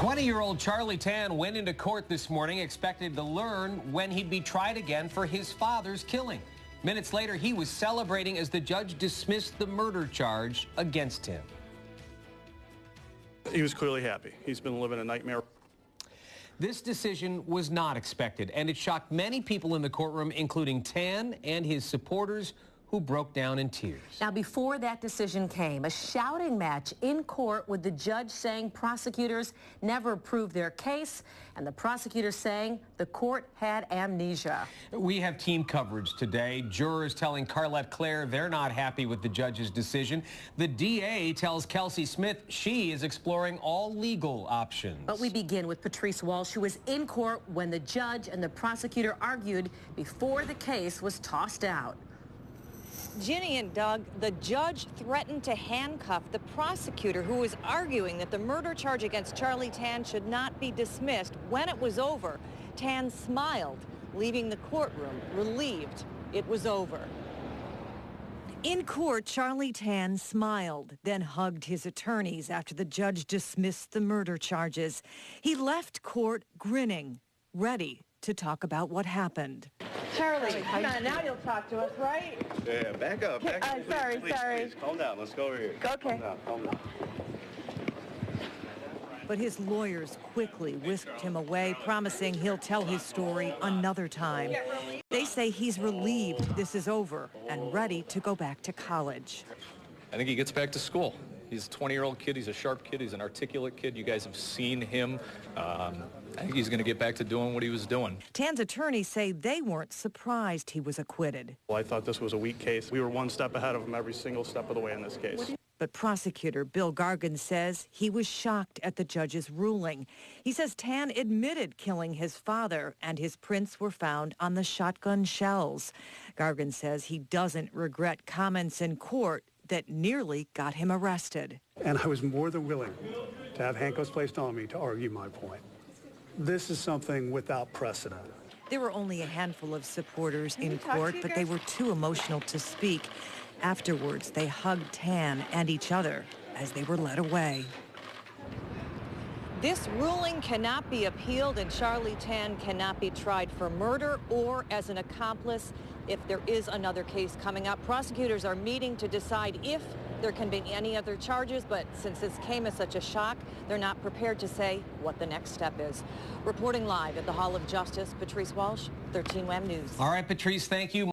20-year-old Charlie Tan went into court this morning expected to learn when he'd be tried again for his father's killing. Minutes later, he was celebrating as the judge dismissed the murder charge against him. He was clearly happy. He's been living a nightmare. This decision was not expected, and it shocked many people in the courtroom, including Tan and his supporters, who broke down in tears. Now, before that decision came, a shouting match in court with the judge saying prosecutors never proved their case, and the prosecutor saying the court had amnesia. We have team coverage today. Jurors telling Carlette Claire they're not happy with the judge's decision. The DA tells Kelsey Smith she is exploring all legal options. But we begin with Patrice Walsh, who was in court when the judge and the prosecutor argued before the case was tossed out. Ginny and Doug, the judge threatened to handcuff the prosecutor who was arguing that the murder charge against Charlie Tan should not be dismissed. When it was over, Tan smiled, leaving the courtroom relieved it was over. In court, Charlie Tan smiled, then hugged his attorneys after the judge dismissed the murder charges. He left court grinning, ready to talk about what happened. Charlie, come on, now you'll talk to us, right? Yeah, back up. Back up. Sorry. Please, calm down. Let's go over here. Okay. Calm down. But his lawyers quickly whisked him away, promising he'll tell his story another time. They say he's relieved this is over and ready to go back to college. I think he gets back to school. He's a 20-year-old kid. He's a sharp kid. He's an articulate kid. You guys have seen him. I think he's going to get back to doing what he was doing. Tan's attorneys say they weren't surprised he was acquitted. Well, I thought this was a weak case. We were one step ahead of him every single step of the way in this case. But prosecutor Bill Gargan says he was shocked at the judge's ruling. He says Tan admitted killing his father and his prints were found on the shotgun shells. Gargan says he doesn't regret comments in court that nearly got him arrested. And I was more than willing to have handcuffs placed on me to argue my point. This is something without precedent. There were only a handful of supporters in court, but they were too emotional to speak. Afterwards, they hugged Tan and each other as they were led away. This ruling cannot be appealed, and Charlie Tan cannot be tried for murder or as an accomplice if there is another case coming up. Prosecutors are meeting to decide if there can be any other charges, but since this came as such a shock, they're not prepared to say what the next step is. Reporting live at the Hall of Justice, Patrice Walsh, 13 WHAM News. All right, Patrice, thank you.